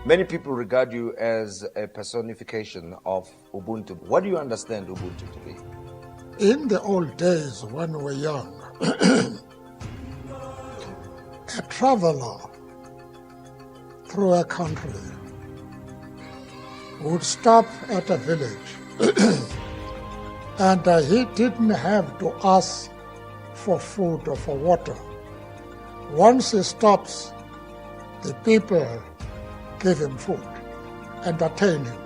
Many people regard you as a personification of Ubuntu. What do you understand Ubuntu to be? In the old days when we were young, a traveler through a country would stop at a village and he didn't have to ask for food or for water. Once he stops, the people give him food, entertain him.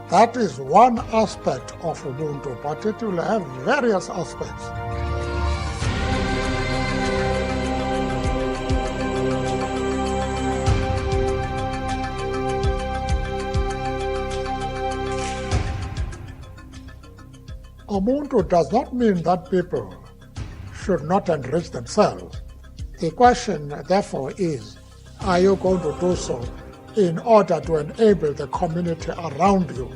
That is one aspect of Ubuntu, but it will have various aspects. Ubuntu does not mean that people should not enrich themselves. The question, therefore, is, are you going to do so in order to enable the community around you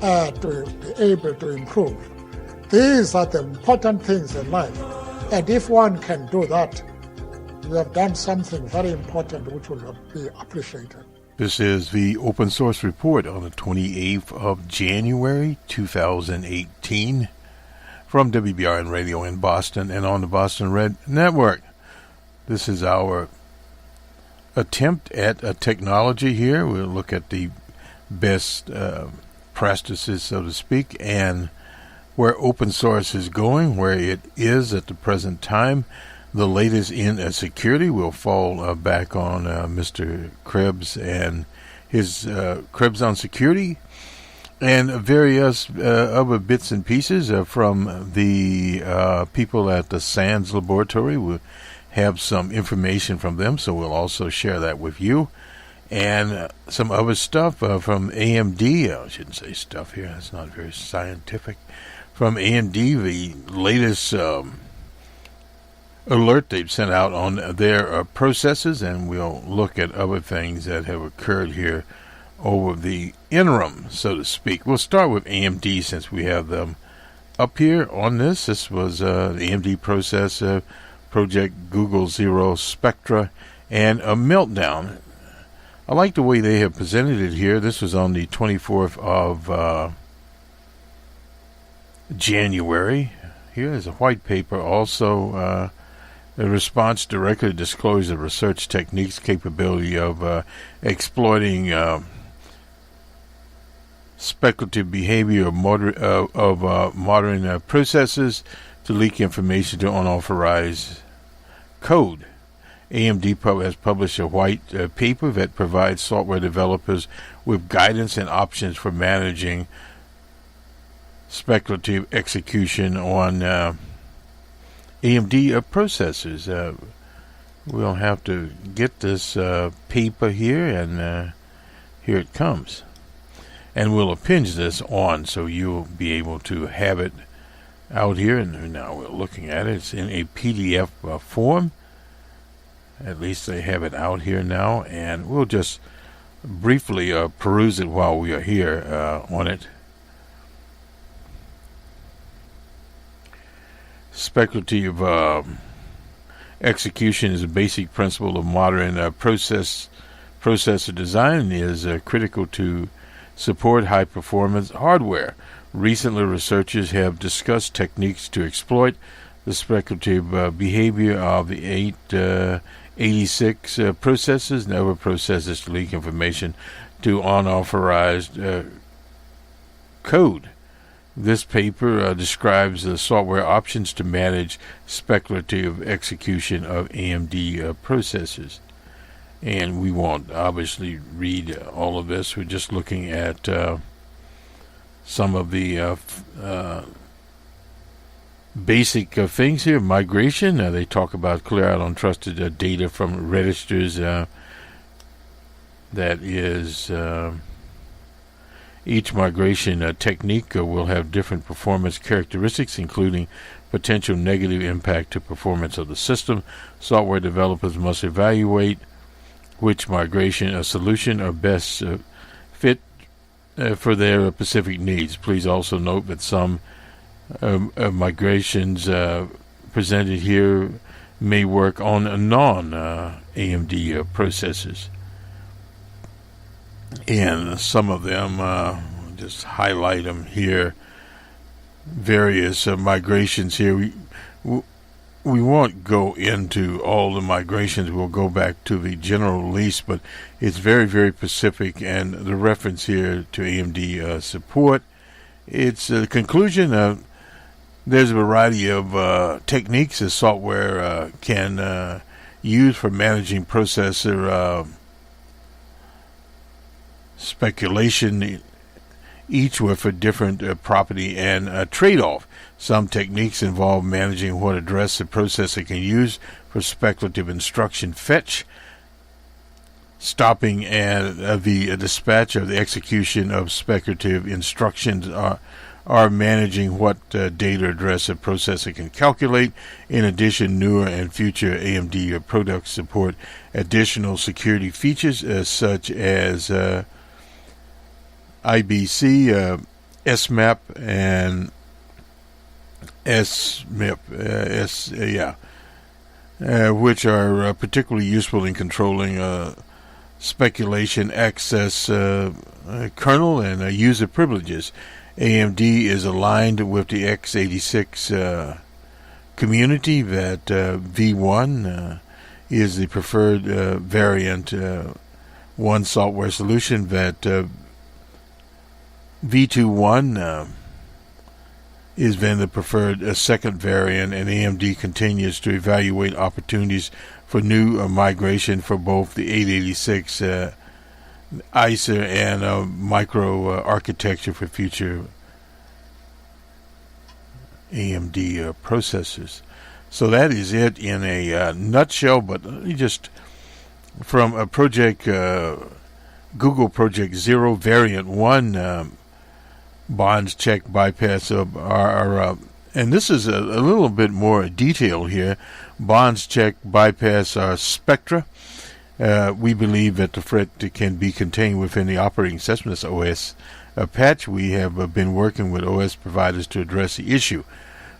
to be able to improve? These are the important things in life. And if one can do that, you have done something very important which will be appreciated. This is the Open Source Report on the 28th of January, 2018, from WBRN Radio in Boston and on the Boston Red Network. This is our attempt at a technology here. We'll look at the best practices, so to speak, and where open source is going, where it is at the present time. The latest in security will fall back on Mr. Krebs and his Krebs on security, and various other bits and pieces from the people at the SANS laboratory. We'll have some information from them, so we'll also share that with you. And some other stuff from AMD. I shouldn't say stuff here, that's not very scientific. From AMD, the latest alert they've sent out on their processes, and we'll look at other things that have occurred here over the interim, so to speak. We'll start with AMD since we have them up here on this. This was the AMD process Project Google Zero Spectra and a meltdown. I like the way they have presented it here. This was on the 24th of January. Here is a white paper also. The response directly disclosed the research techniques capability of exploiting speculative behavior of modern processes to leak information to unauthorized code. AMD has published a white paper that provides software developers with guidance and options for managing speculative execution on AMD processors. We'll have to get this paper here, and here it comes. And we'll append this on so you'll be able to have it out here. And now we're looking at it. It's in a PDF form. At least they have it out here now. And we'll just briefly peruse it while we are here on it. Speculative execution is a basic principle of modern processor design and is critical to support high-performance hardware. Recently, researchers have discussed techniques to exploit the speculative behavior of the 86 processors and other processors to leak information to unauthorized code. This paper describes the software options to manage speculative execution of AMD processors. And we won't obviously read all of this. We're just looking at some of the basic things here. Migration. They talk about clear out untrusted data from registers. That is... Each migration technique will have different performance characteristics, including potential negative impact to performance of the system. Software developers must evaluate which migration solution are best fit for their specific needs. Please also note that some migrations presented here may work on non-AMD processors. And some of them, just highlight them here, various migrations here. We won't go into all the migrations. We'll go back to the general release, but it's very, very specific, and the reference here to AMD support. It's a conclusion of there's a variety of techniques the software can use for managing processor speculation, each with a different property and trade-off. Some techniques involve managing what address the processor can use for speculative instruction fetch, stopping the dispatch of the execution of speculative instructions, are managing what data address a processor can calculate. In addition, newer and future AMD products support additional security features such as IBC, SMAP, and SMIP, which are particularly useful in controlling speculation, access kernel, and user privileges. AMD is aligned with the x86 community that V1 is the preferred variant, one software solution that V21 is then the preferred second variant, and AMD continues to evaluate opportunities for new migration for both the 886 ISA and micro architecture for future AMD processors. So that is it in a nutshell, but just from a project, Google Project Zero Variant 1, bonds check bypass are and this is a little bit more detail here. Bonds check bypass our Spectra. We believe that the threat can be contained within the operating system, this OS patch. We have been working with OS providers to address the issue.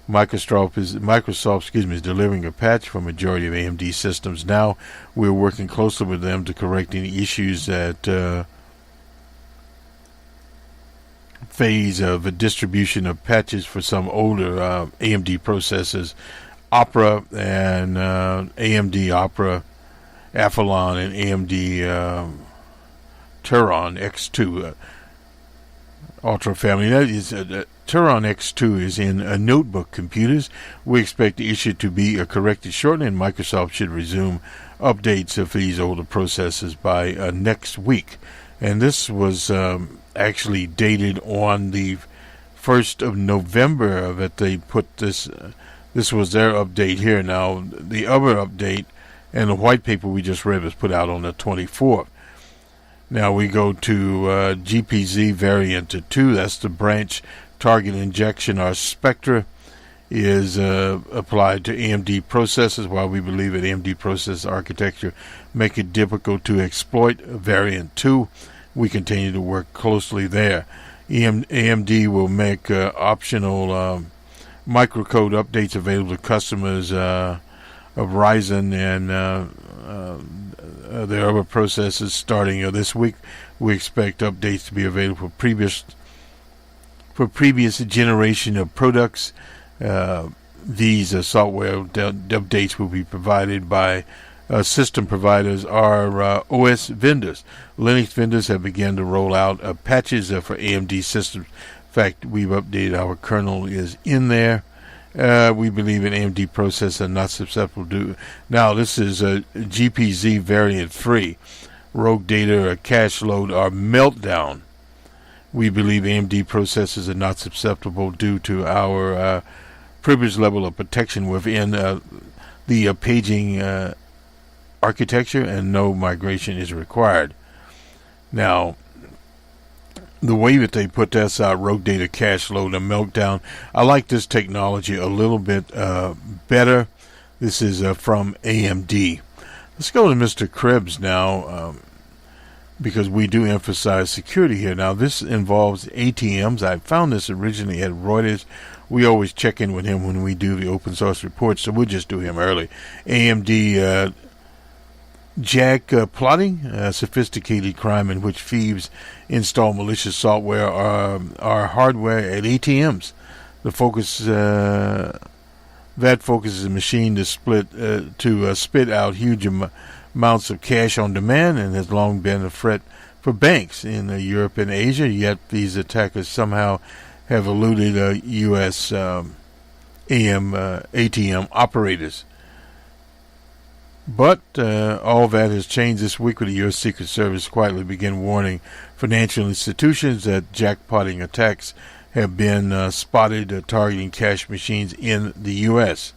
Microsoft is delivering a patch for majority of AMD systems now. We're working closely with them to correct any issues that phase of a distribution of patches for some older AMD processors, Opera and AMD Opera, Athlon, and AMD Turon X2 Ultra family. That is Turon X2 is in notebook computers. We expect the issue to be corrected shortly, and Microsoft should resume updates of these older processors by next week. And this was actually dated on the 1st of November that they put this. This was their update here. Now, the other update and the white paper we just read was put out on the 24th. Now we go to GPZ variant 2. That's the branch target injection. Our Spectra is applied to AMD processors. While we believe that AMD processor architecture make it difficult to exploit variant 2, we continue to work closely there. AMD will make optional microcode updates available to customers of Ryzen and their other processors starting this week. We expect updates to be available for previous generation of products. These software updates will be provided by system providers are OS vendors. Linux vendors have begun to roll out patches for AMD systems. In fact, we've updated our kernel is in there. We believe an AMD processor are not susceptible to. Now, this is a GPZ variant 3. Rogue data or cache load or meltdown. We believe AMD processors are not susceptible due to our privilege level of protection within the paging architecture, and no migration is required. Now, the way that they put this out, rogue data cache load and meltdown, I like this technology a little bit better. This is from AMD. Let's go to Mr. Krebs now, because we do emphasize security here. Now, this involves ATMs. I found this originally at Reuters. We always check in with him when we do the open source reports, so we'll just do him early. AMD Jackpotting, a sophisticated crime in which thieves install malicious software or hardware at ATMs. The focus that focuses the machine to spit out huge amounts of cash on demand, and has long been a threat for banks in Europe and Asia. Yet these attackers somehow have eluded U.S. ATM operators. But all that has changed this week when the U.S. Secret Service quietly began warning financial institutions that jackpotting attacks have been spotted targeting cash machines in the U.S.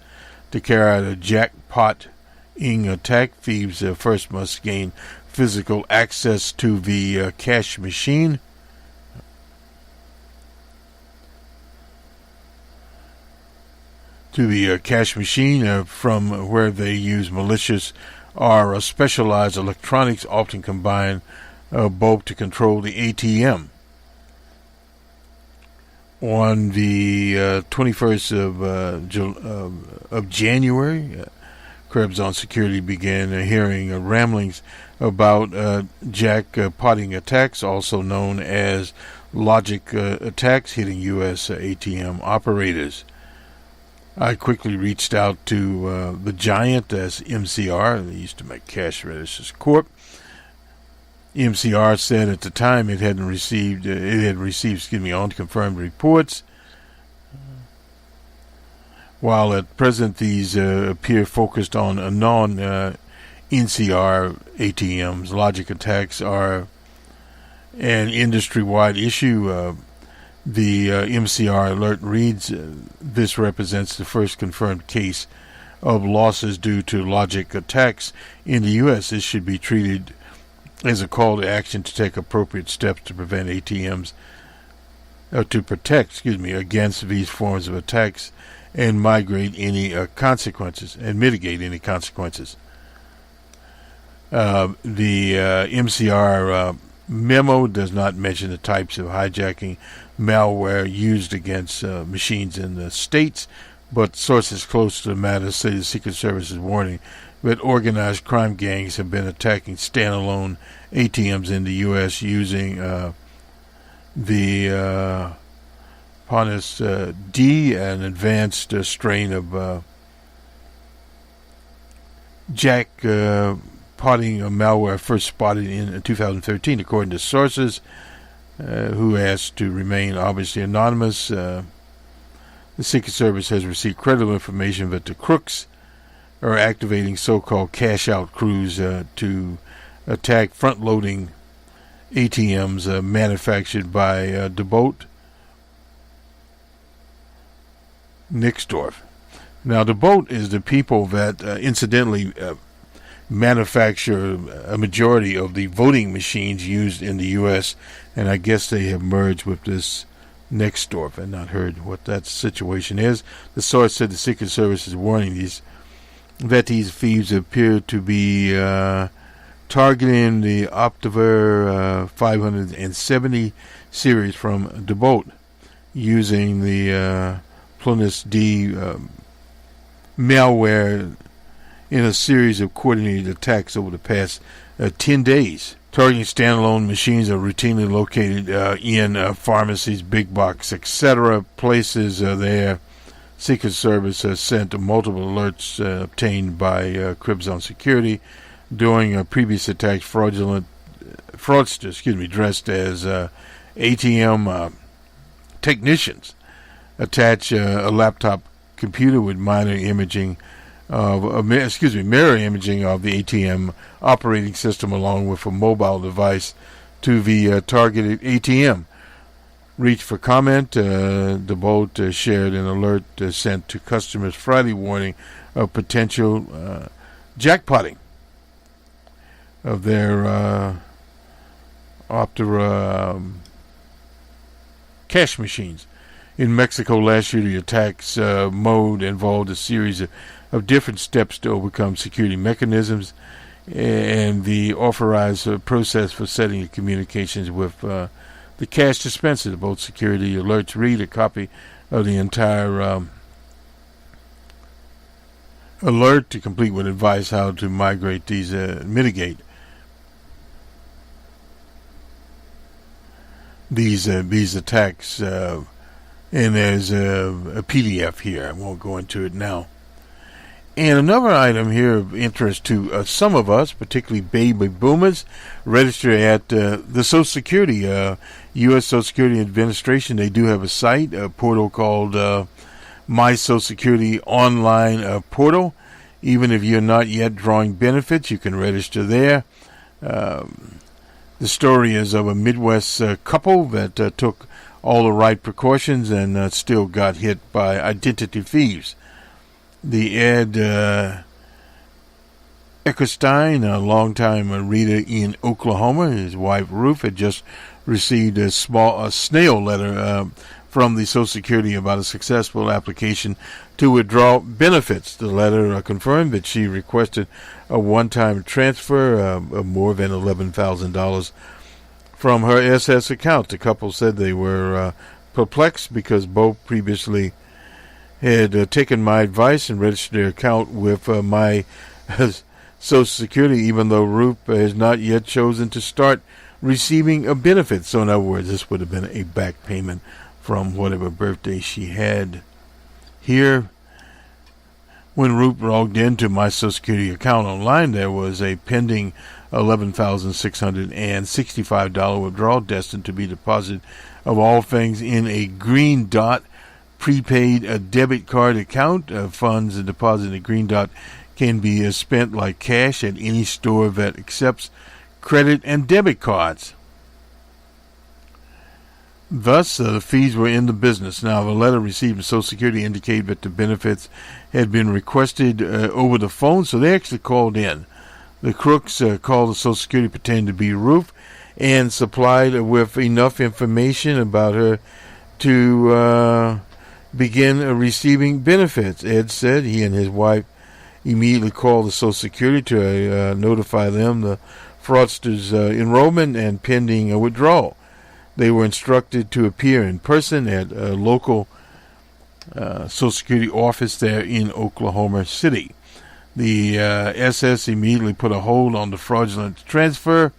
To carry out a jackpotting attack, thieves first must gain physical access to the cash machine. From where they use malicious or specialized electronics, often combine both to control the ATM. On the 21st of January, Krebs on Security began hearing ramblings about jackpotting attacks, also known as logic attacks, hitting U.S. ATM operators. I quickly reached out to the giant as MCR. They used to make cash registers corp. MCR said at the time it had received unconfirmed reports. While at present these appear focused on non-NCR ATMs, logic attacks are an industry-wide issue. The MCR alert reads, this represents the first confirmed case of losses due to logic attacks in the U.S. This should be treated as a call to action to take appropriate steps to prevent ATMs, to protect, against these forms of attacks and mitigate any consequences. The MCR memo does not mention the types of hijacking malware used against machines in the States, but sources close to the matter say the Secret Service is warning that organized crime gangs have been attacking standalone ATMs in the U.S. using the humanity.The, an advanced strain of jackpotting malware first spotted in 2013, according to sources who asked to remain obviously anonymous. The Secret Service has received credible information that the crooks are activating so-called cash-out crews to attack front-loading ATMs manufactured by DeBoat Nixdorf. Now, DeBoat is the people that incidentally manufacture a majority of the voting machines used in the U.S., and I guess they have merged with this Nixdorf and not heard what that situation is. The source said the Secret Service is warning that these thieves appear to be targeting the Optiver 570 series from DeBoat using the humanity.The malware in a series of coordinated attacks over the past 10 days. Targeting standalone machines are routinely located in pharmacies, big box, etc. places. There, Secret Service has sent multiple alerts obtained by Krebs on Security during previous attacks. Fraudsters, dressed as ATM technicians, attach a laptop computer with mirror imaging of the ATM operating system along with a mobile device to the targeted ATM. Reach for comment. The boat shared an alert sent to customers Friday warning of potential jackpotting of their Opera cash machines. In Mexico last year, the attacks mode involved a series of different steps to overcome security mechanisms and the authorized process for setting communications with the cash dispenser. Both security alerts read a copy of the entire alert to complete with advice how to migrate these, mitigate these attacks. And there's a PDF here. I won't go into it now. And another item here of interest to some of us, particularly baby boomers, register at the Social Security, U.S. Social Security Administration. They do have a site, a portal called My Social Security Online Portal. Even if you're not yet drawing benefits, you can register there. The story is of a Midwest couple that took all the right precautions and still got hit by identity thieves. The Ed Eckerstein, a longtime reader in Oklahoma, his wife Ruth, had just received a snail letter from the Social Security about a successful application to withdraw benefits. The letter confirmed that she requested a one-time transfer of more than $11,000 from her SS account. The couple said they were perplexed because both previously had taken my advice and registered their account with my Social Security, even though Ruth has not yet chosen to start receiving a benefit. So in other words, this would have been a back payment from whatever birthday she had. Here, when Ruth logged into my Social Security account online, there was a pending $11,665 withdrawal destined to be deposited, of all things, in a green dot prepaid debit card account. Funds deposited in Green Dot can be spent like cash at any store that accepts credit and debit cards. Thus, the fees were in the business. Now, the letter received from Social Security indicated that the benefits had been requested over the phone, so they actually called in. The crooks called the Social Security pretending to be Ruth and supplied with enough information about her to begin receiving benefits. Ed said he and his wife immediately called the Social Security to notify them the fraudsters' enrollment and pending withdrawal. They were instructed to appear in person at a local Social Security office there in Oklahoma City. The SS immediately put a hold on the fraudulent transfer,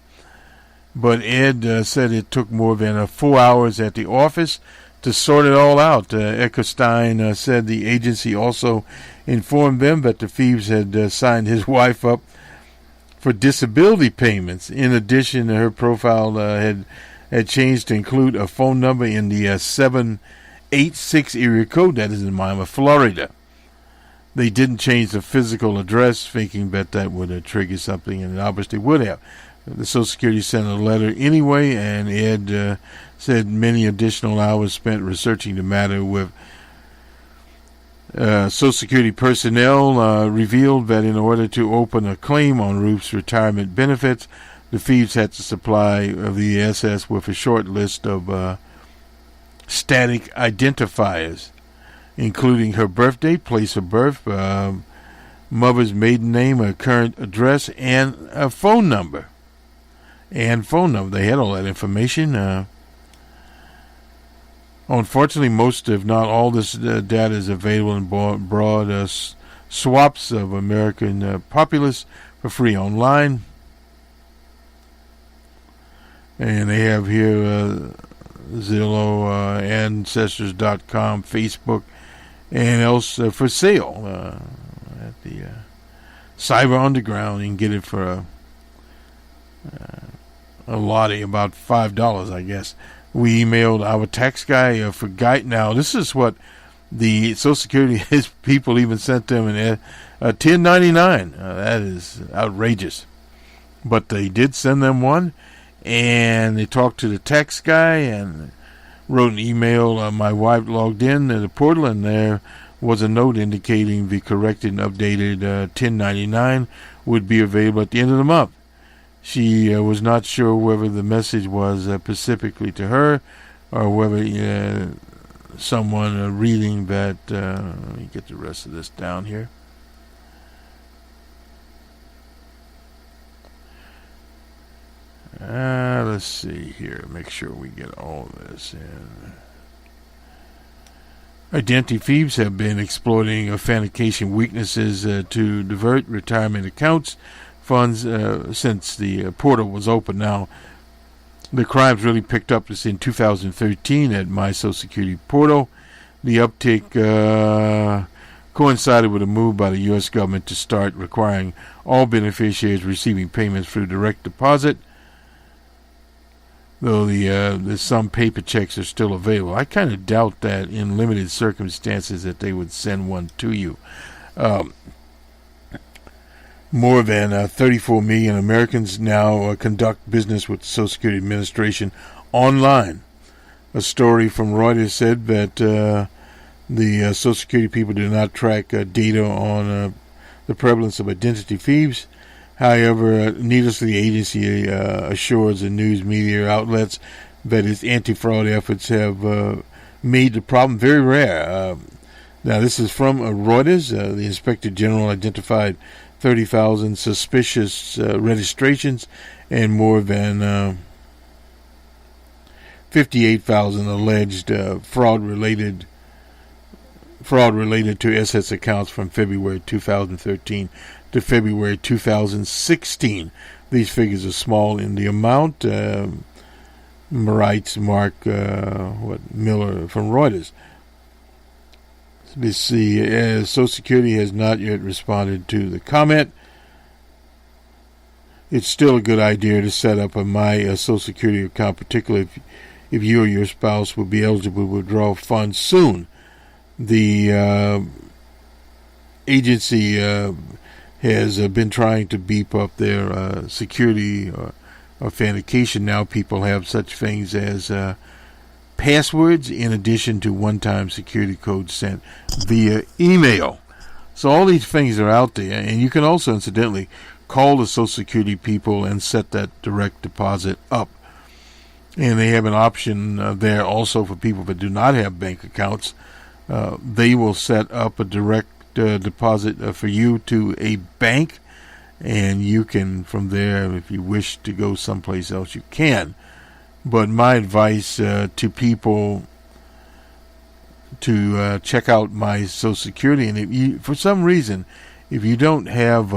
but Ed said it took more than 4 hours at the office to sort it all out. Eckerstein said the agency also informed them that the thieves had signed his wife up for disability payments. In addition, her profile had changed to include a phone number in the 786 area code that is in Miami, Florida. They didn't change the physical address, thinking that would trigger something, and it obviously would have. The Social Security sent a letter anyway, and Ed said many additional hours spent researching the matter with Social Security personnel revealed that in order to open a claim on Ruth's retirement benefits, the thieves had to supply the SS with a short list of static identifiers, including her birthday, place of birth, mother's maiden name, her current address, and a phone number. They had all that information. Unfortunately, most, if not all, this data is available in broad swaths of American populace for free online. And they have here Zillow, Ancestors.com, Facebook, and else for sale at the Cyber Underground. You can get it for a lottie, about $5, I guess. We emailed our tax guy for guide. Now, this is what the Social Security, his people even sent them a 1099. That is outrageous. But they did send them one, and they talked to the tax guy and wrote an email. My wife logged in to the portal, and there was a note indicating the corrected and updated 1099 would be available at the end of the month. She was not sure whether the message was specifically to her or whether someone reading that. Let me get the rest of this down here. Let's see here. Make sure we get all of this in. Identity thieves have been exploiting authentication weaknesses to divert retirement accounts funds since the portal was open. Now, the crimes really picked up this in 2013 at my Social Security portal. The uptick coincided with a move by the U.S. government to start requiring all beneficiaries receiving payments through direct deposit, though some paper checks are still available. I kind of doubt that in limited circumstances that they would send one to you. More than 34 million Americans now conduct business with the Social Security Administration online. A story from Reuters said that the Social Security people do not track data on the prevalence of identity thieves. However, needlessly, the agency assures the news media outlets that its anti-fraud efforts have made the problem very rare. Now, this is from Reuters. The Inspector General identified 30,000 suspicious registrations and more than 58,000 alleged fraud related to SS accounts from February 2013 to February 2016. These figures are small in the amount, writes Mark Miller from Reuters. Social Security has not yet responded to the comment. It's still a good idea to set up a My Social Security account, particularly if you or your spouse will be eligible to withdraw funds soon. The agency has been trying to beef up their security authentication. Now people have such things as passwords in addition to one-time security codes sent via email. So all these things are out there, and you can also incidentally call the Social Security people and set that direct deposit up. And they have an option there also for people that do not have bank accounts. They will set up a direct deposit for you to a bank, and you can from there, if you wish to go someplace else, you can. But my advice to people to check out my Social Security, and if you, for some reason, if you don't have,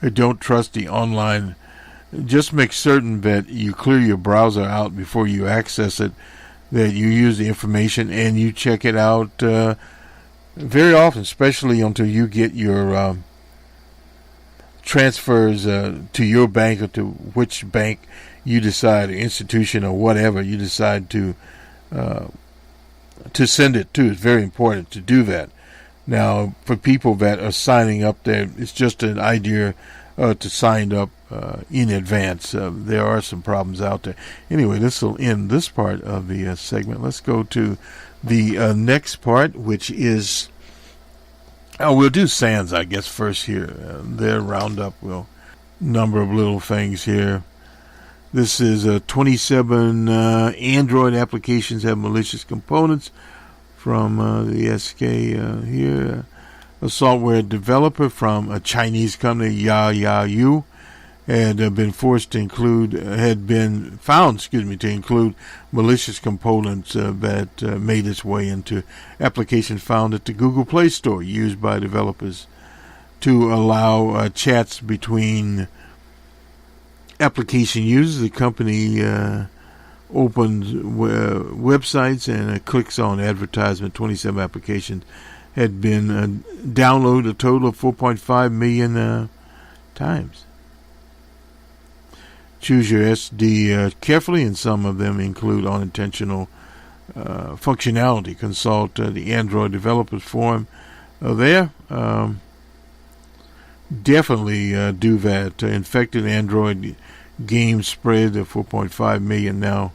don't trust the online, just make certain that you clear your browser out before you access it, that you use the information and you check it out very often, especially until you get your transfers to your bank or to which bank you decide, or institution or whatever you decide to send it to. It's very important to do that. Now, for people that are signing up there, it's just an idea to sign up in advance. There are some problems out there. Anyway, this will end this part of the segment. Let's go to the next part, which is, we'll do SANS, I guess, first here. Their roundup, number of little things here. This is 27 Android applications have malicious components from the SK here. A software developer from a Chinese company, Ya had been found to include malicious components that made its way into applications found at the Google Play Store, used by developers to allow chats between application users. The company opens websites and clicks on advertisement. 27 applications had been downloaded a total of 4.5 million times. Choose your SD carefully, and some of them include unintentional functionality. Consult the Android Developers Forum there. Definitely do that. Infected Android games spread to 4.5 million now.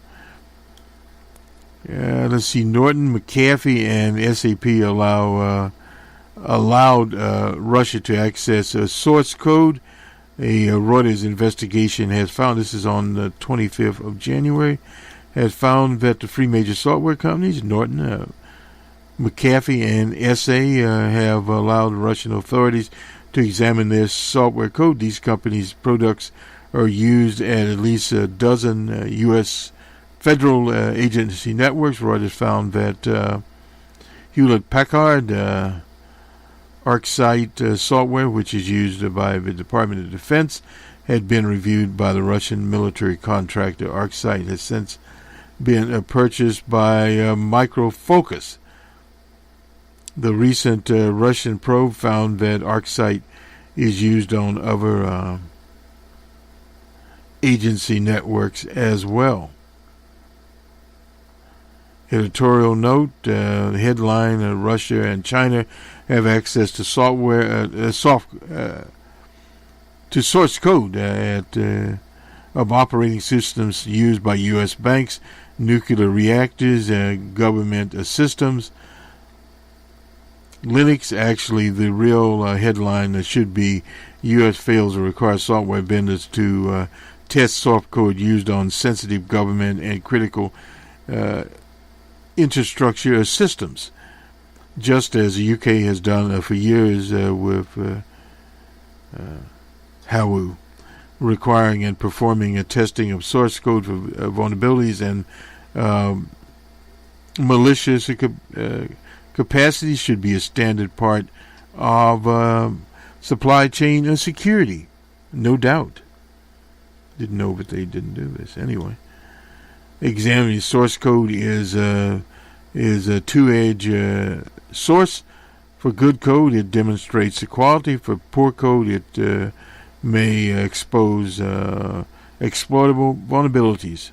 Let's see. Norton, McAfee, and SAP allowed Russia to access source code. A Reuters investigation has found, this is on the 25th of January, has found that the three major software companies, Norton, McAfee, and SA, have allowed Russian authorities to examine their software code. These companies' products are used at least a dozen U.S. federal agency networks. Reuters found that Hewlett-Packard ArcSight software, which is used by the Department of Defense, had been reviewed by the Russian military contractor. ArcSight has since been purchased by Micro Focus. The recent Russian probe found that ArcSight is used on other agency networks as well. Editorial note, headline, Russia and China have access to to source code of operating systems used by U.S. banks, nuclear reactors, government systems. Linux, actually, the real headline should be U.S. fails to require software vendors to test soft code used on sensitive government and critical infrastructure systems, just as the UK has done for years with HAWU, requiring and performing a testing of source code for vulnerabilities and malicious capacity should be a standard part of supply chain security, no doubt. Didn't know, but they didn't do this anyway. Examining source code is a two-edged source. For good code, it demonstrates the quality. For poor code, it may expose exploitable vulnerabilities.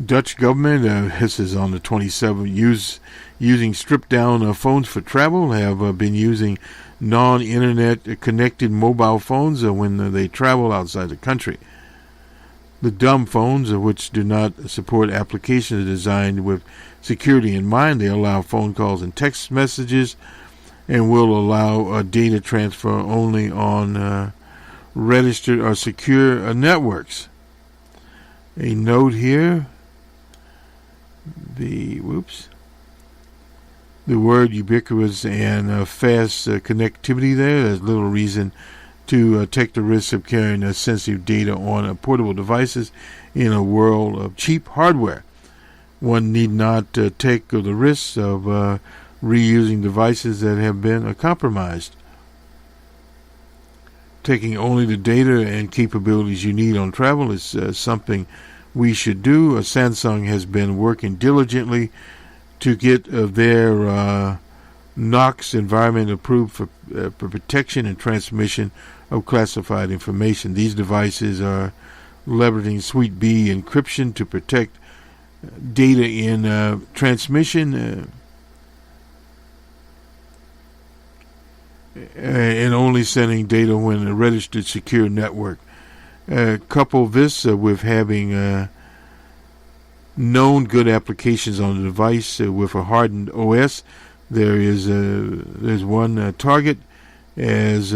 Dutch government, this is on the 27th, using stripped-down phones for travel, have been using non-internet connected mobile phones when they travel outside the country. The dumb phones, which do not support applications designed with security in mind, they allow phone calls and text messages and will allow data transfer only on registered or secure networks. A note here. The word ubiquitous and fast connectivity there's little reason to take the risk of carrying sensitive data on portable devices in a world of cheap hardware. One need not take the risks of reusing devices that have been compromised. Taking only the data and capabilities you need on travel is something we should do. Samsung has been working diligently to get their NOx environment approved for protection and transmission of classified information. These devices are leveraging Suite B encryption to protect data in transmission and only sending data when a registered secure network. Couple this with having known good applications on the device with a hardened OS. There's one target as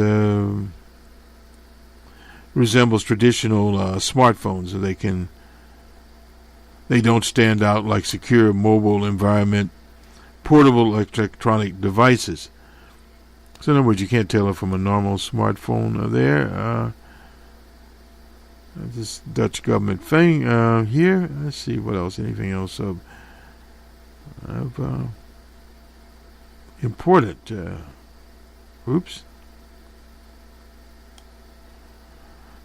resembles traditional smartphones. So they don't stand out like secure mobile environment portable electronic devices. So in other words, you can't tell it from a normal smartphone there. This Dutch government thing here. Let's see what else. Anything else of important?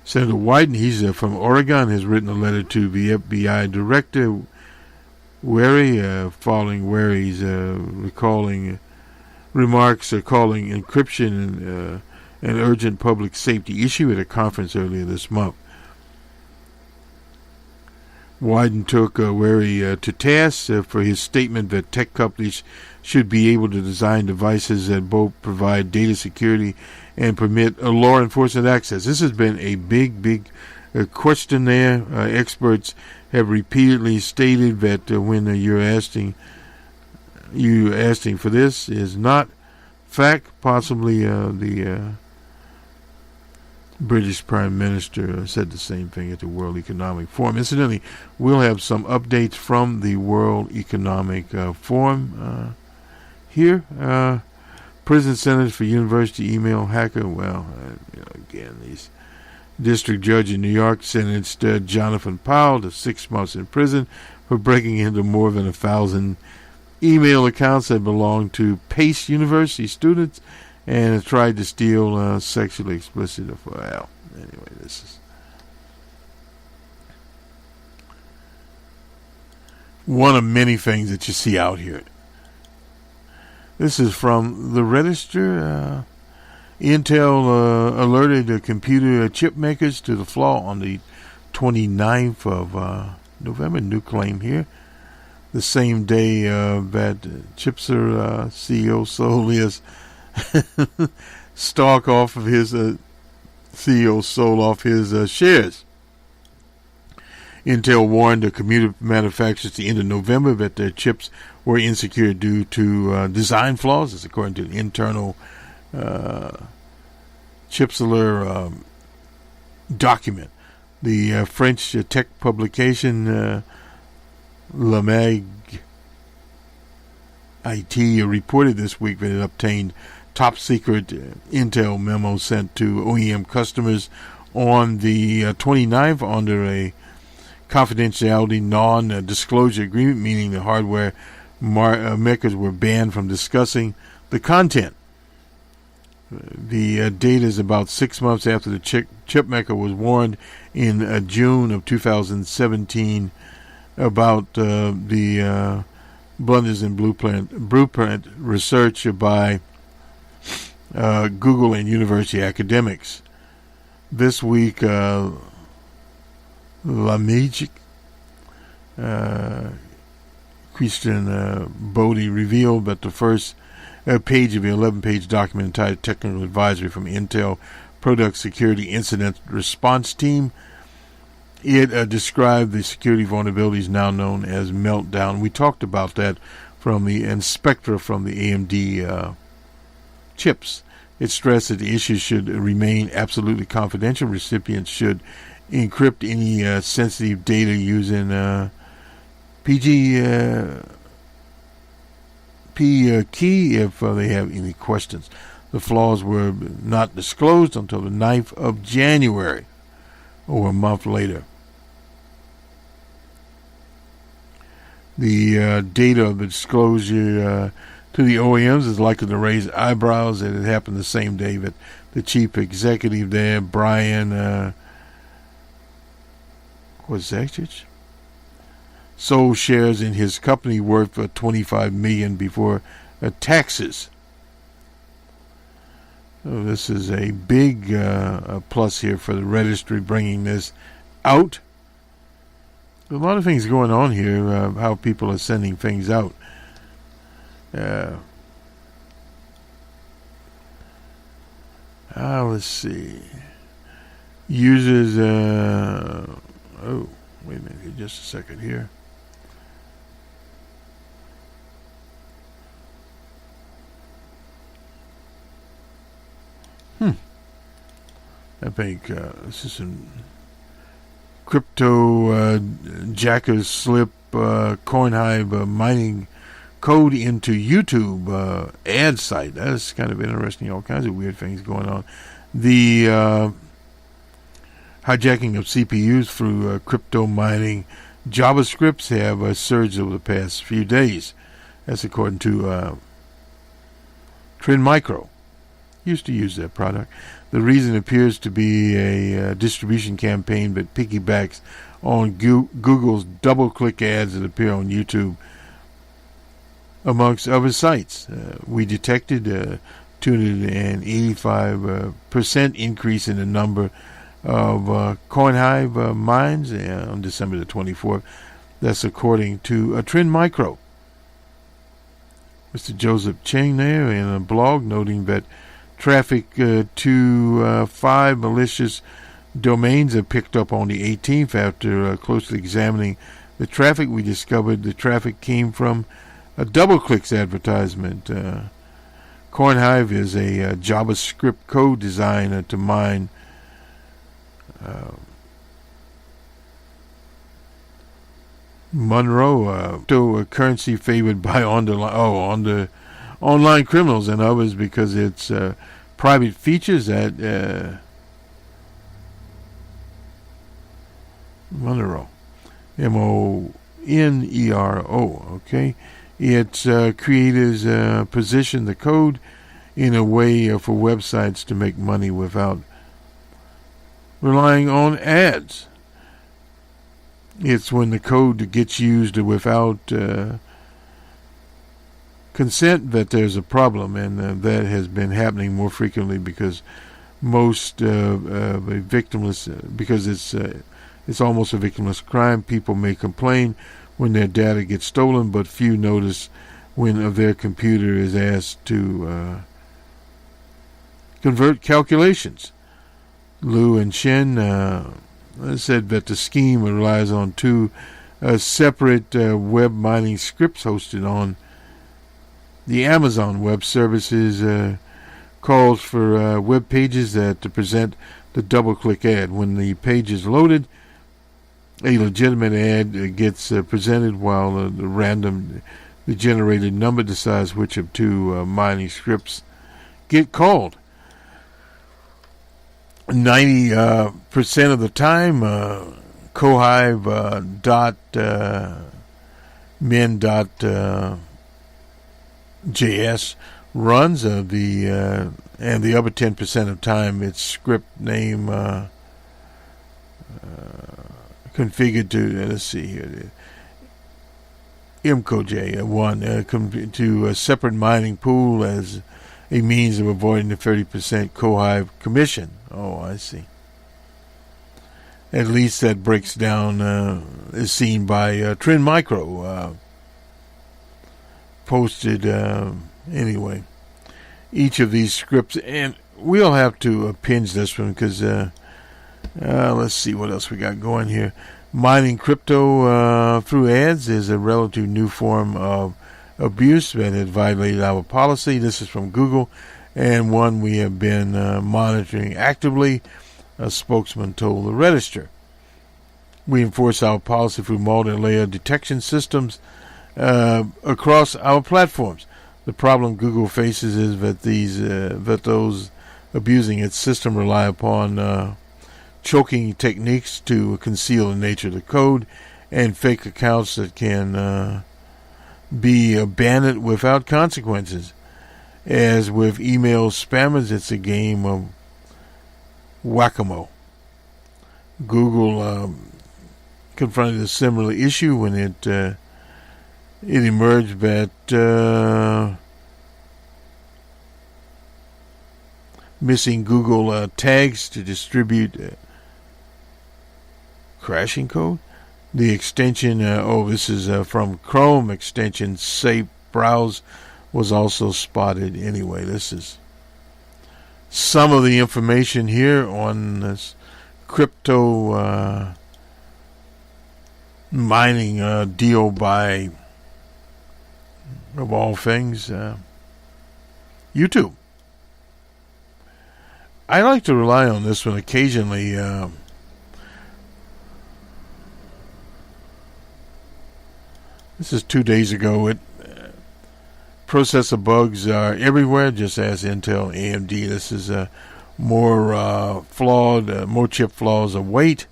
Senator Wyden, he's from Oregon, has written a letter to the FBI director, Wary, following Wary's recalling remarks calling encryption an urgent public safety issue at a conference earlier this month. Wyden took Wary to task for his statement that tech companies should be able to design devices that both provide data security and permit law enforcement access. This has been a big question there. Experts have repeatedly stated that when you're asking for this is not fact. Possibly the British Prime Minister said the same thing at the World Economic Forum. Incidentally, we'll have some updates from the World Economic Forum here. Prison sentence for university email hacker. Well, again, these district judge in New York sentenced Jonathan Powell to 6 months in prison for breaking into more than 1,000 email accounts that belonged to Pace University students and tried to steal sexually explicit. Well, anyway, this is one of many things that you see out here. This is from the Register. Intel alerted computer chip makers to the flaw on the 29th of November. New claim here. The same day that Chipser CEO sold his stock off of his CEO sold off his shares. Intel warned the computer manufacturers at the end of November that their chips were insecure due to design flaws. This according to an internal Chipser document. The French tech publication Le Mag IT reported this week that it obtained top secret Intel memo sent to OEM customers on the 29th under a confidentiality non-disclosure agreement, meaning the hardware makers were banned from discussing the content. The data is about 6 months after the chip maker was warned in June of 2017 about the blunders in blueprint research by Google and university academics. This week, La Magic, Christian Bodie revealed that the first page of the 11-page document entitled Technical Advisory from Intel Product Security Incident Response Team. It described the security vulnerabilities now known as Meltdown. We talked about that from the inspector from the AMD chips. It stressed that the issues should remain absolutely confidential. Recipients should encrypt any sensitive data using PG key if they have any questions. The flaws were not disclosed until the 9th of January, or a month later. The data of the disclosure to the OEMs is likely to raise eyebrows, and it happened the same day that the chief executive there, Brian Kozakic, sold shares in his company worth $25 million before taxes. So this is a big plus here for the registry bringing this out. A lot of things going on here, how people are sending things out. Let's see. Users, oh, wait a minute, just a second here. I think this is some crypto jackers slip Coinhive mining code into YouTube ad site. That's kind of interesting. All kinds of weird things going on. The hijacking of CPUs through crypto mining JavaScripts have surged over the past few days. That's according to Trend Micro. Used to use that product. The reason appears to be a distribution campaign that piggybacks on Google's double-click ads that appear on YouTube, amongst other sites. We detected a 285% increase in the number of Coinhive mines on December the 24th. That's according to Trend Micro. Mr. Joseph Cheng there in a blog noting that traffic to 5 malicious domains are picked up on the 18th. After closely examining the traffic, we discovered the traffic came from a DoubleClick's advertisement. Coinhive is a JavaScript code designed to mine Monroe, currency favored by online criminals and others because it's private features that Monero, M-O-N-E-R-O, okay? Its creators position the code in a way for websites to make money without relying on ads. It's when the code gets used without consent that there's a problem, and that has been happening more frequently because most victimless, because it's almost a victimless crime. People may complain when their data gets stolen, but few notice when their computer is asked to convert calculations. Liu and Shen said that the scheme relies on two separate web mining scripts hosted on the Amazon Web Services. Calls for web pages that present the double-click ad. When the page is loaded, a legitimate ad gets presented while the generated number decides which of two mining scripts get called. 90% of the time, Cohive.min.js runs, and the other 10% of time it's script name configured to, let's see here, MCOJ1 to a separate mining pool as a means of avoiding the 30% Cohive commission. Oh, I see. At least that breaks down, is seen by Trend Micro, posted anyway. Each of these scripts, and we'll have to pinch this one because let's see what else we got going here. Mining crypto through ads is a relative new form of abuse that has violated our policy. This is from Google, and one we have been monitoring actively, a spokesman told the Register. We enforce our policy through multi-layer detection systems across our platforms. The problem Google faces is that those abusing its system rely upon choking techniques to conceal the nature of the code and fake accounts that can be abandoned without consequences. As with email spammers, it's a game of whack-a-mole. Google confronted a similar issue when it emerged that missing Google tags to distribute crashing code. The extension, this is from Chrome, extension Safe Browse was also spotted. Anyway, this is some of the information here on this crypto mining deal by, of all things, YouTube. I like to rely on this one occasionally. This is 2 days ago. Processor bugs are everywhere, just as Intel, AMD. This is more chip flaws await.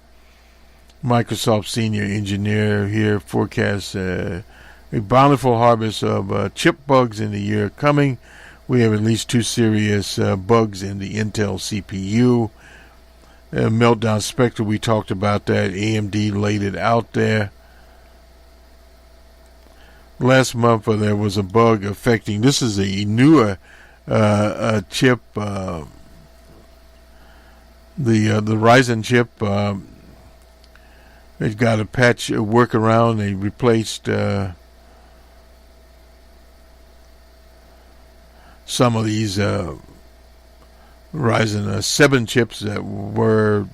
Microsoft senior engineer here forecasts a bountiful harvest of chip bugs in the year coming. We have at least two serious bugs in the Intel CPU. Meltdown Spectre, we talked about that. AMD laid it out there. Last month there was a bug affecting, this is a newer chip, the Ryzen chip. It got a patch workaround. They replaced some of these Ryzen 7 chips that were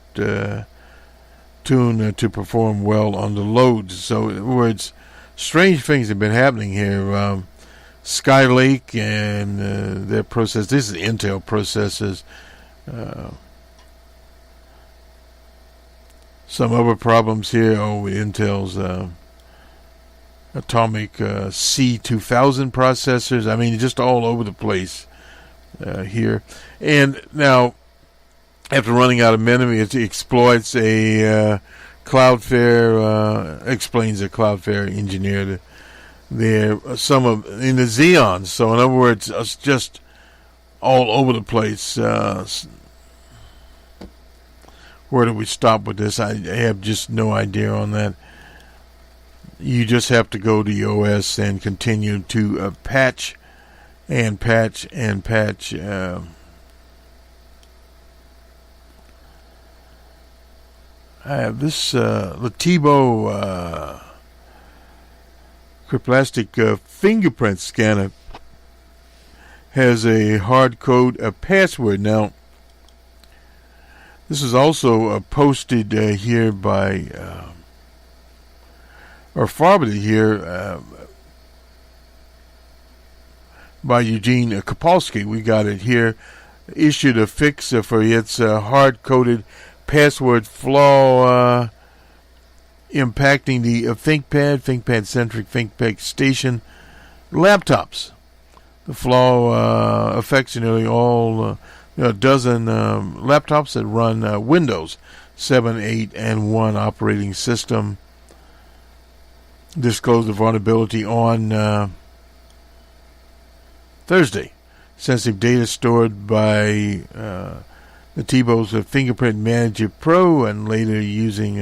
tuned to perform well under loads. So in other words, strange things have been happening here. Skylake and their process. This is Intel processors. Some other problems here. Intel's atomic C2000 processors. I mean, just all over the place here. And now, after running out of memory, it exploits a Cloudflare, explains a Cloudflare engineer there, some of in the Xeons. So in other words, it's just all over the place. Where do we stop with this? I have just no idea on that. You just have to go to the OS and continue to patch and patch and patch. I have this Latibo cryptoplastic fingerprint scanner has a hard code password. Now, this is also posted here by or forwarded here by Eugene Kopolsky. We got it here. Issued a fix for its hard-coded password flaw impacting the ThinkPad-centric ThinkPad Station laptops. The flaw affects nearly all a dozen laptops that run Windows 7, 8, and 1 operating system. Disclosed the vulnerability on Thursday. Sensitive data stored by Natibo's Fingerprint Manager Pro and later using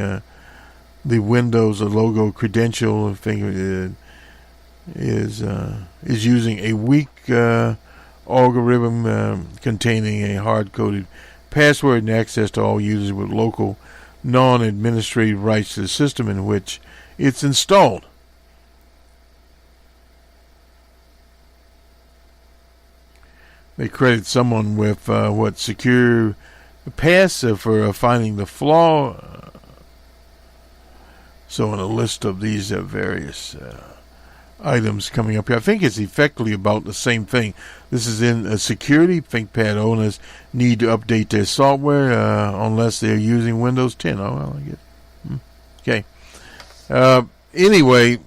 the Windows logo credential is using a weak algorithm containing a hard-coded password and access to all users with local non-administrative rights to the system in which it's installed. They credit someone with secure pass for finding the flaw. So in a list of these various items coming up here, I think it's effectively about the same thing. This is in security. ThinkPad owners need to update their software unless they're using Windows 10. Oh, well, I guess. Okay. Anyway,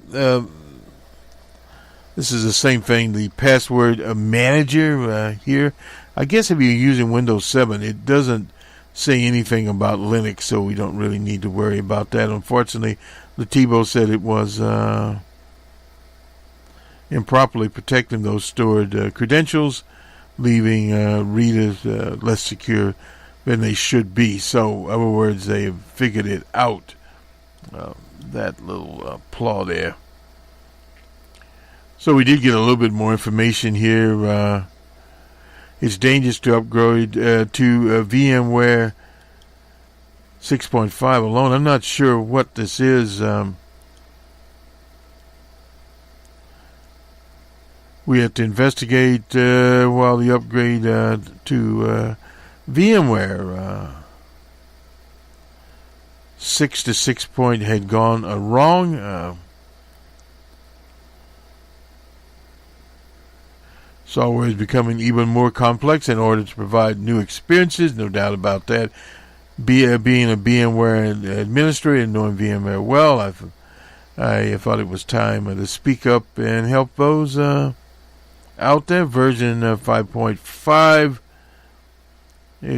this is the same thing. The password manager here. I guess if you're using Windows 7, it doesn't say anything about Linux, so we don't really need to worry about that. Unfortunately, Latibo said it was improperly protecting those stored credentials, leaving readers less secure than they should be. So, in other words, they have figured it out. That little flaw there. So we did get a little bit more information here. It's dangerous to upgrade to VMware 6.5 alone. I'm not sure what this is. We have to investigate while the upgrade to VMware 6 to 6 point had gone wrong. Software is becoming even more complex in order to provide new experiences, no doubt about that. Being a VMware administrator and knowing VMware well, I thought it was time to speak up and help those out there. Version 5.5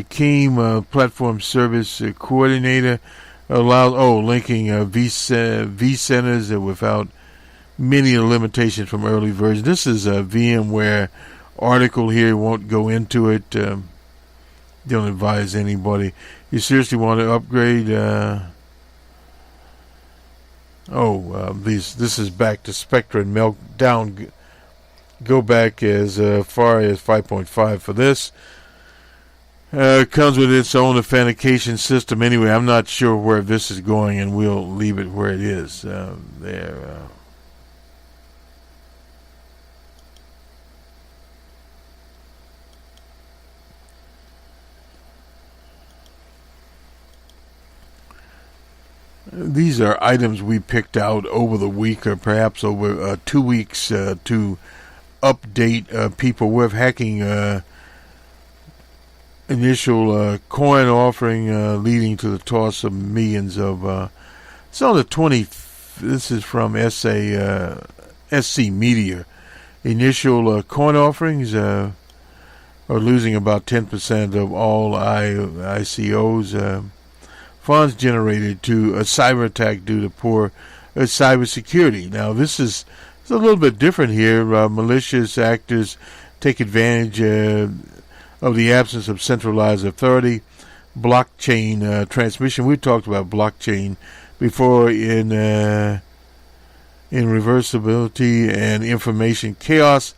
came platform service coordinator allows linking vCenters without many limitations from early versions. This is a VMware article here. Won't go into it. Don't advise anybody. You seriously want to upgrade? This is back to Spectre and Meltdown. Go back as far as 5.5 for this. Comes with its own authentication system. Anyway, I'm not sure where this is going, and we'll leave it where it is. There. These are items we picked out over the week, or perhaps over 2 weeks, to update people with hacking. Initial coin offering leading to the toss of millions of. It's on the 25th this is from SC Media. Initial coin offerings are losing about 10% of all ICOs. Funds generated to a cyber attack due to poor cybersecurity. Now, this is it's a little bit different here. Malicious actors take advantage of the absence of centralized authority. Blockchain transmission. We talked about blockchain before in reversibility and information chaos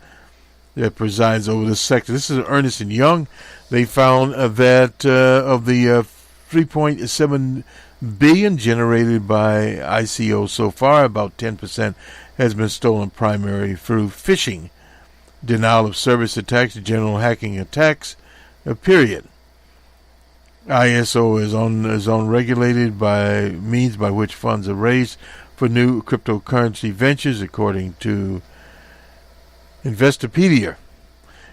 that presides over the sector. This is Ernst & Young. They found that of the 3.7 billion generated by ICO so far, about 10% has been stolen primarily through phishing, denial of service attacks, general hacking attacks, period. ISO is unregulated by means by which funds are raised for new cryptocurrency ventures, according to Investopedia.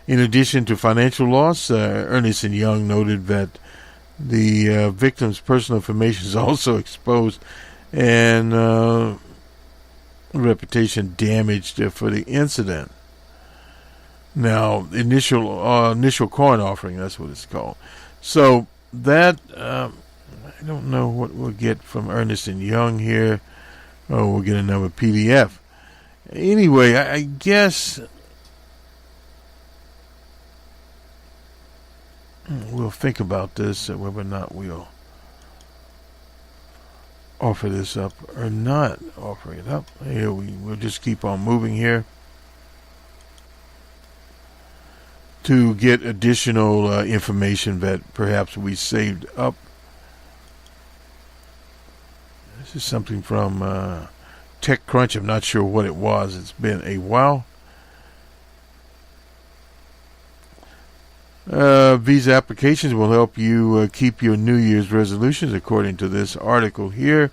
In addition to financial loss, Ernst & Young noted that the victim's personal information is also exposed and reputation damaged for the incident. Now, initial coin offering, that's what it's called. So that, I don't know what we'll get from Ernst & Young here. Oh, we'll get another PDF. Anyway, I guess we'll think about this, whether or not we'll offer this up or not offer it up. Here we'll just keep on moving here to get additional information that perhaps we saved up. This is something from TechCrunch. I'm not sure what it was. It's been a while. These applications will help you keep your New Year's resolutions, according to this article here.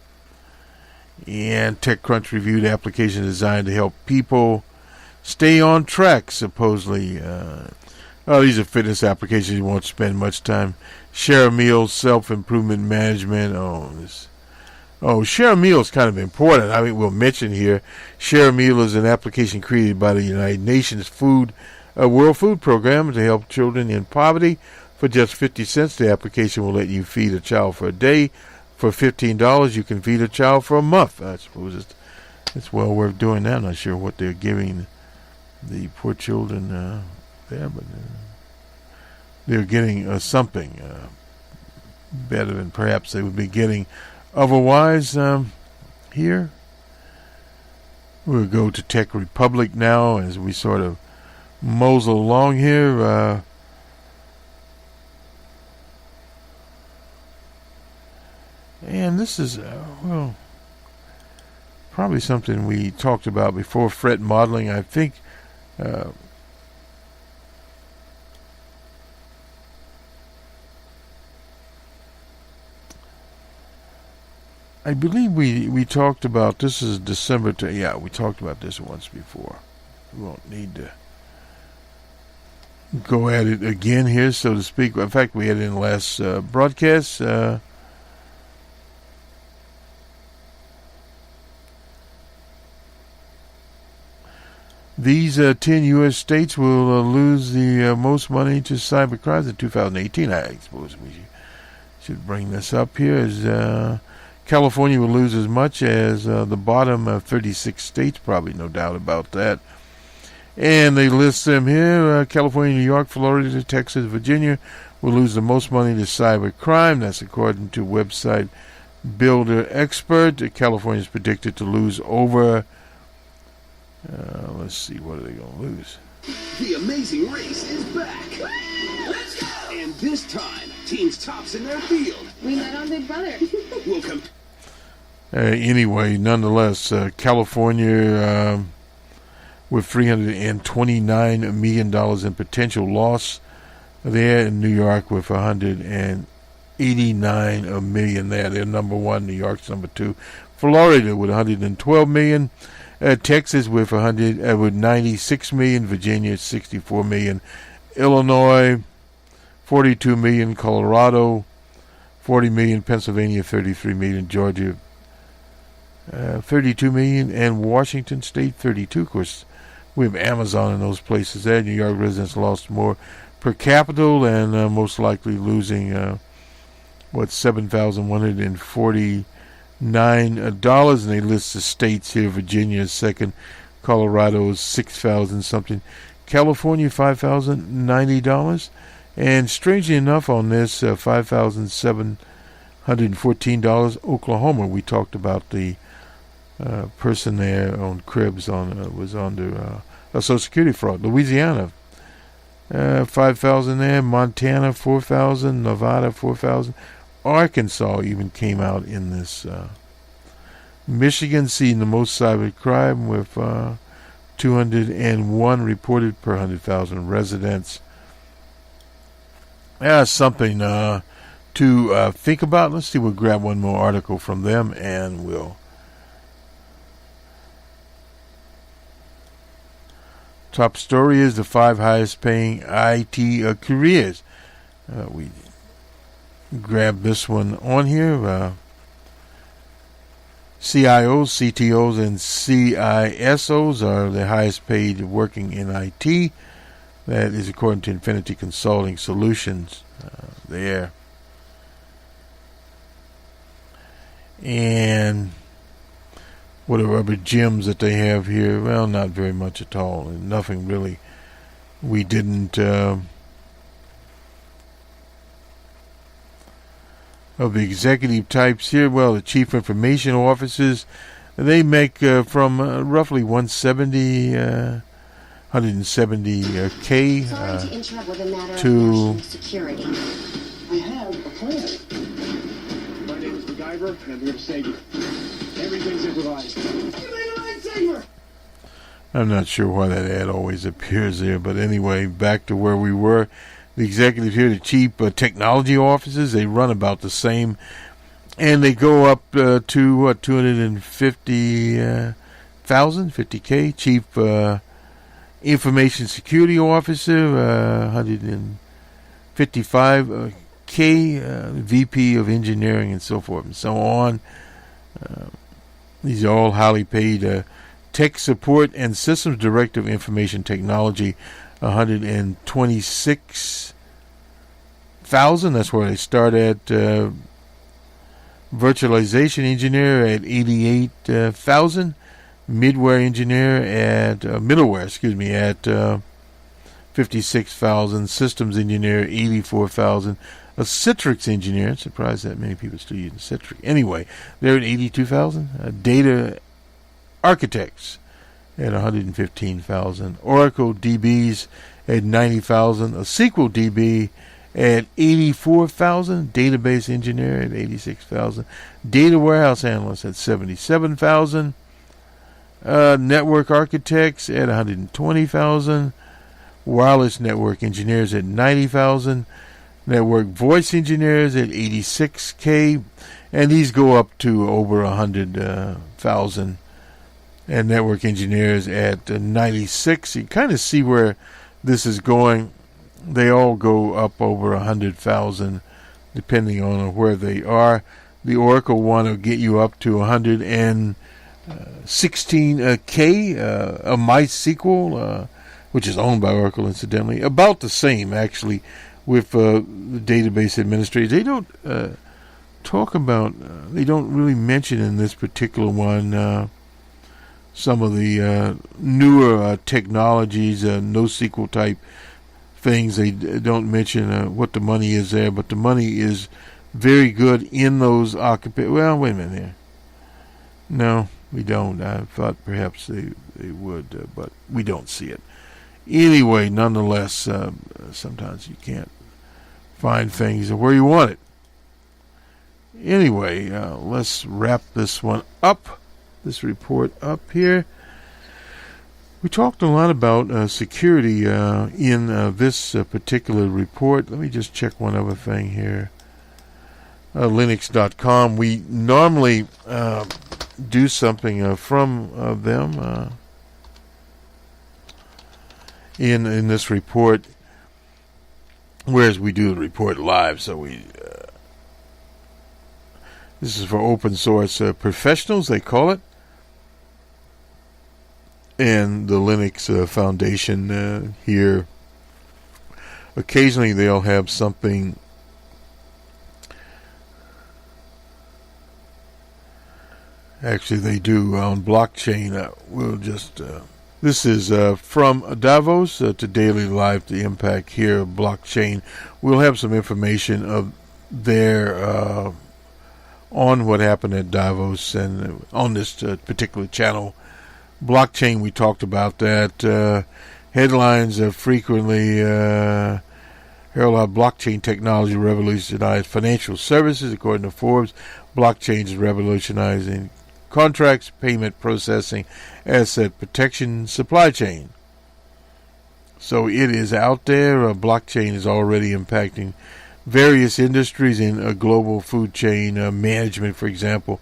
And TechCrunch reviewed applications designed to help people stay on track, supposedly. These are fitness applications. You won't spend much time. Share a meal, self-improvement management. Share a meal is kind of important. I mean, we'll mention here, Share a Meal is an application created by the United Nations World Food Program to help children in poverty. For just 50 cents, the application will let you feed a child for a day. For $15, you can feed a child for a month. I suppose it's well worth doing that. I'm not sure what they're giving the poor children there, but they're getting something better than perhaps they would be getting otherwise. Here we'll go to Tech Republic now as we sort of mosey along here. And this is probably something we talked about before. Threat modeling, I think. I believe we talked about this is December. We talked about this once before. We won't need to go at it again here, so to speak. In fact, we had it in the last broadcast. These 10 U.S. states will lose the most money to cybercrimes in 2018. I suppose we should bring this up here. As California will lose as much as the bottom of 36 states, probably, no doubt about that. And they list them here. California, New York, Florida, Texas, Virginia will lose the most money to cybercrime. That's according to website Builder Expert. California is predicted to lose over... let's see, what are they going to lose? The Amazing Race is back. Let's go! And this time, teams tops in their field. We met on Big Brother. Will come. Anyway, nonetheless, California with $329 million in potential loss there, in New York with $189 million there. They're number one. New York's number two. Florida with $112 million. Texas with with 96 million, Virginia 64 million, Illinois 42 million, Colorado 40 million, Pennsylvania 33 million, Georgia 32 million, and Washington State 32. Of course, we have Amazon in those places there. New York residents lost more per capita, and most likely losing $7,149, and they list the states here. Virginia is second, Colorado is $6,000 something, California $5,090, and strangely enough on this $5,714, Oklahoma. We talked about the person there on cribs was under a Social Security fraud. Louisiana, 5,000 there. Montana, 4,000. Nevada, 4,000. Arkansas even came out in this. Michigan seeing the most cyber crime with 201 reported per 100,000 residents. Something to think about. Let's see. We'll grab one more article from them, and we'll. Top story is the 5 highest paying IT careers. We grab this one on here. CIOs, CTOs, and CISOs are the highest paid working in IT. That is according to Infinity Consulting Solutions there. And what are other gems that they have here? Well, not very much at all. Nothing really. We didn't of the executive types here. Well, the chief information officers, they make from roughly 170K to security. I have a plan. My name is MacGyver, and I'm here to save you. Everything's improvised. You made a lightsaber! I'm not sure why that ad always appears there, but anyway, back to where we were. The executive here, the chief technology officers, they run about the same, and they go up to 250,000, 50K. Chief information security officer, 155K. VP of engineering, and so forth and so on. These are all highly paid. Tech support and systems director of information technology, 126,000. That's where they start at. Virtualization engineer at 88,000. Middleware at 56,000. Systems engineer 84,000. A Citrix engineer, surprised that many people still using Citrix. Anyway, they're at 82,000. Data architects at 115,000. Oracle DBs at 90,000. A SQL DB at 84,000. Database engineer at 86,000. Data warehouse analyst at 77,000. Network architects at 120,000. Wireless network engineers at 90,000. Network voice engineers at 86K, and these go up to over 100,000. And network engineers at 96. You kind of see where this is going. They all go up over 100,000, depending on where they are. The Oracle one will get you up to 116K. A MySQL, which is owned by Oracle, incidentally, about the same actually. With the database administrators, they don't talk about. They don't really mention in this particular one some of the newer technologies, NoSQL type things. They don't mention what the money is there, but the money is very good in those Well, wait a minute here. No, we don't. I thought perhaps they would, but we don't see it. Anyway, nonetheless, sometimes you can't find things where you want it. Anyway, let's wrap this one up, this report up here. We talked a lot about security in this particular report. Let me just check one other thing here. Linux.com. We normally do something from them in this report, whereas we do the report live, so we This is for open source professionals, they call it. And the Linux Foundation here, occasionally they'll have something actually they do on blockchain. We'll just this is from Davos to Daily Life, the impact here of blockchain. We'll have some information of there on what happened at Davos and on this particular channel. Blockchain, we talked about that. Headlines frequently herald how blockchain technology revolutionized financial services. According to Forbes, blockchain is revolutionizing contracts, payment processing, asset protection, supply chain. So it is out there. Blockchain is already impacting various industries in a global food chain management, for example.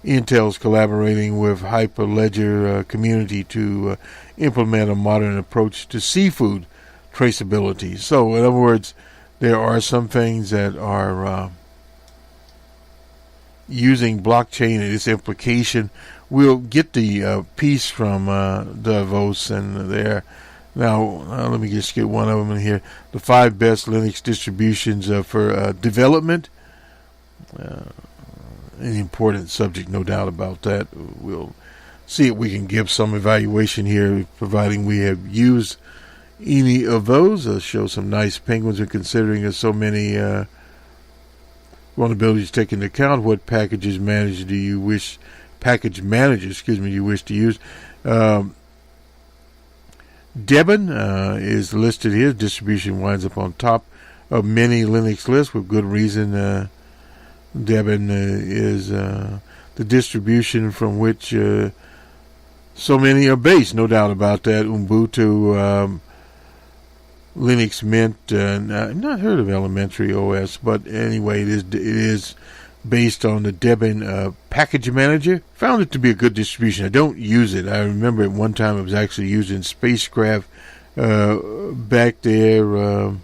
Intel's collaborating with Hyperledger community to implement a modern approach to seafood traceability. So, in other words, there are some things that are using blockchain and its implication. We'll get the piece from Davos and there. Now, let me just get one of them in here. The 5 best Linux distributions for development. An important subject, no doubt about that. We'll see if we can give some evaluation here, providing we have used any of those. Show some nice penguins when considering so many vulnerabilities taken into account. What package manager you wish to use? Debian is listed here. Distribution winds up on top of many Linux lists with good reason. Debian is the distribution from which so many are based, no doubt about that. Ubuntu, Linux Mint, I've not heard of Elementary OS, but anyway, it is based on the Debian package manager. Found it to be a good distribution. I don't use it. I remember at one time it was actually used in spacecraft back there.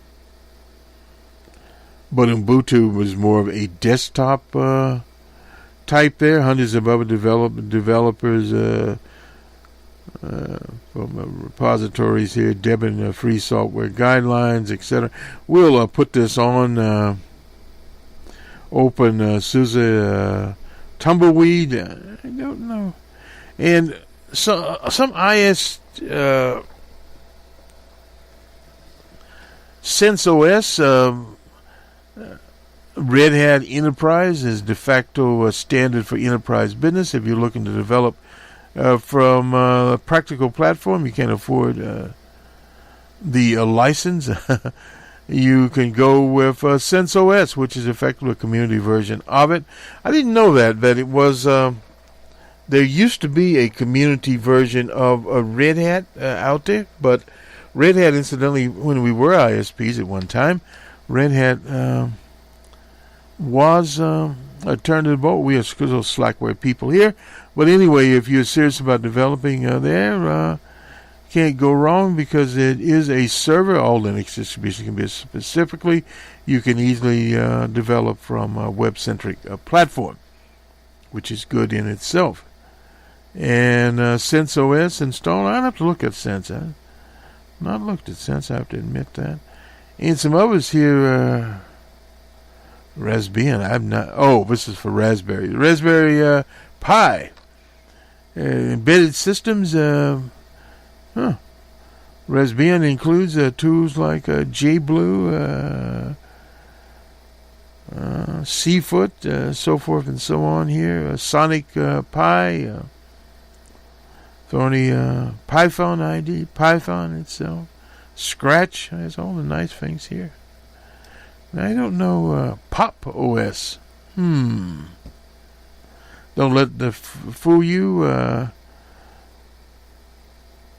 But Ubuntu was more of a desktop type there. Hundreds of other developers from repositories here. Debian free software guidelines, etc. We'll put this on OpenSUSE Tumbleweed. I don't know. And so some IS SenseOS. Red Hat Enterprise is de facto a standard for enterprise business. If you're looking to develop from a practical platform, you can't afford the license. You can go with SenseOS, which is effectively a community version of it. I didn't know that it was. There used to be a community version of Red Hat out there, but Red Hat, incidentally, when we were ISPs at one time, Red Hat was a turn to the boat. We are still Slackware people here. But anyway, if you're serious about developing there, can't go wrong because it is a server. All Linux distributions can be specifically. You can easily develop from a web-centric platform, which is good in itself. And SenseOS installed. I'd have to look at Sense. I've not looked at Sense, I have to admit that. And some others here, Raspbian. I've not. Oh, this is for Raspberry. Raspberry Pi. Embedded systems. Raspbian includes tools like JBlue, Seafoot, so forth and so on here. Sonic Pi. Thorny Python ID. Python itself. Scratch has all the nice things here. Now, I don't know Pop OS. Don't let the fool you.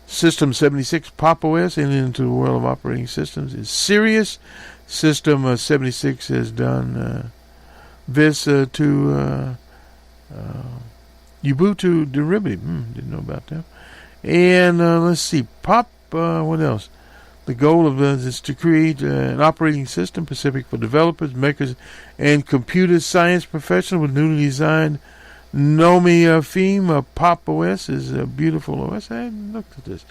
System 76 Pop OS into the world of operating systems is serious. System 76 has done this to Ubuntu derivative. Didn't know about that. And let's see, Pop. What else? The goal of this is to create an operating system specific for developers, makers, and computer science professionals with newly designed Nomi theme. Pop OS is a beautiful OS. I hadn't looked at this.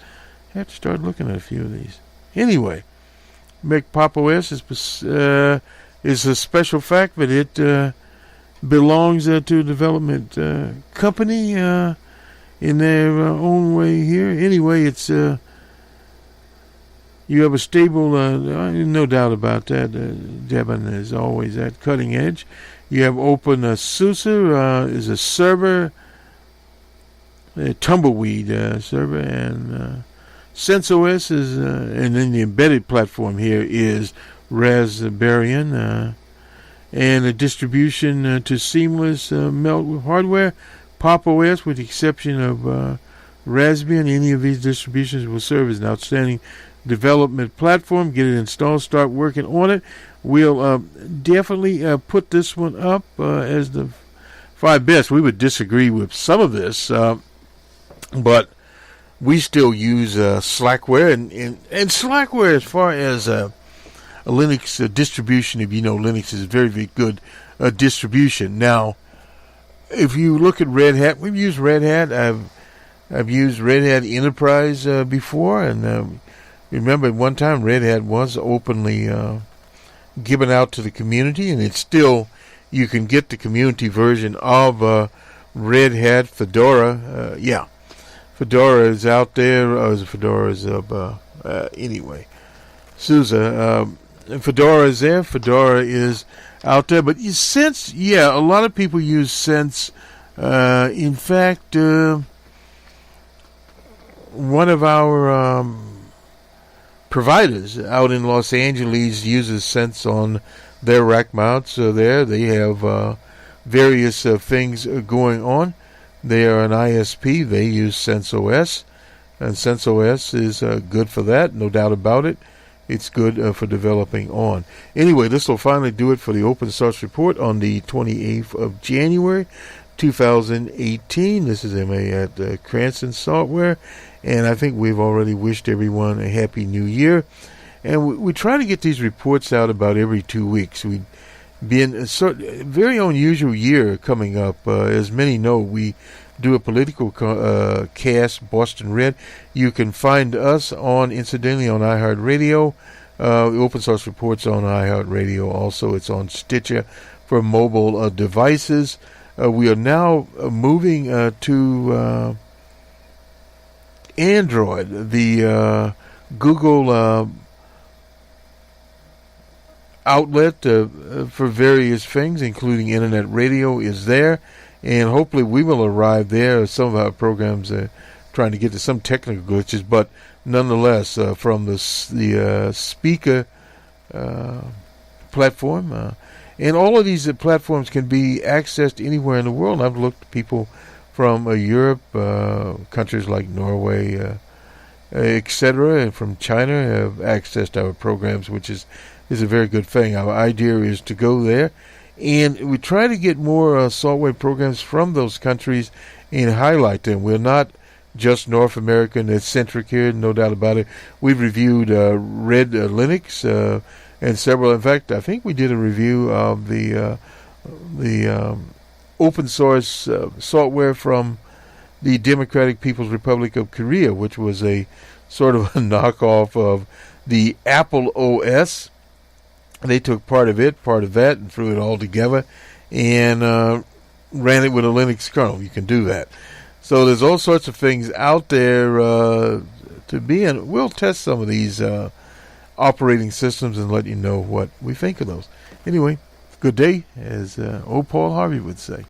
I have to start looking at a few of these. Anyway, Make Pop OS is a special fact, but it belongs to a development company in their own way here. Anyway, it's you have a stable, no doubt about that. Debian is always at cutting edge. You have OpenSUSE is a server, a Tumbleweed server, and SenseOS is, and then the embedded platform here is Raspberry, and a distribution to seamless melt with hardware. Pop OS, with the exception of Raspberry, any of these distributions will serve as an outstanding development platform. Get it installed, start working on it. We'll definitely put this one up as the 5 best. We would disagree with some of this, but we still use Slackware, and Slackware, as far as a Linux distribution, if you know Linux is a very, very good distribution. Now, if you look at Red Hat, we've used Red Hat. I've used Red Hat Enterprise before, and remember at one time Red Hat was openly given out to the community, and it's still, you can get the community version of Red Hat. Fedora, Fedora is out there. Fedora is anyway. SUSE, Fedora is there. Fedora is out there, but Sense, a lot of people use Sense. In fact, one of our providers out in Los Angeles uses Sense on their rack mounts. There they have various things going on. They are an ISP. They use SenseOS, and SenseOS is good for that, no doubt about it. It's good for developing on. Anyway, this will finally do it for the Open Source Report on the 28th of January, 2018. This is MA at Cranston Software, and I think we've already wished everyone a Happy New Year. And we try to get these reports out about every 2 weeks. We've been a very unusual year coming up. As many know, we do a political cast, Boston Red. You can find us incidentally on iHeartRadio. The Open Source Report's on iHeartRadio. Also, it's on Stitcher for mobile devices. We are now moving to Android. The Google outlet for various things, including internet radio, is there, and hopefully we will arrive there. Some of our programs are trying to get to some technical glitches, but nonetheless, from the speaker platform, and all of these platforms can be accessed anywhere in the world. I've looked at people from Europe, countries like Norway, etc., and from China have accessed our programs, which is a very good thing. Our idea is to go there, and we try to get more software programs from those countries and highlight them. We're not just North American centric here, no doubt about it. We've reviewed Red Linux and several. In fact, I think we did a review of the open source software from the Democratic People's Republic of Korea, which was a sort of a knockoff of the Apple OS. They took part of that, and threw it all together, and ran it with a Linux kernel. You can do that. So there's all sorts of things out there to be in. We'll test some of these operating systems and let you know what we think of those. Anyway, good day, as old Paul Harvey would say.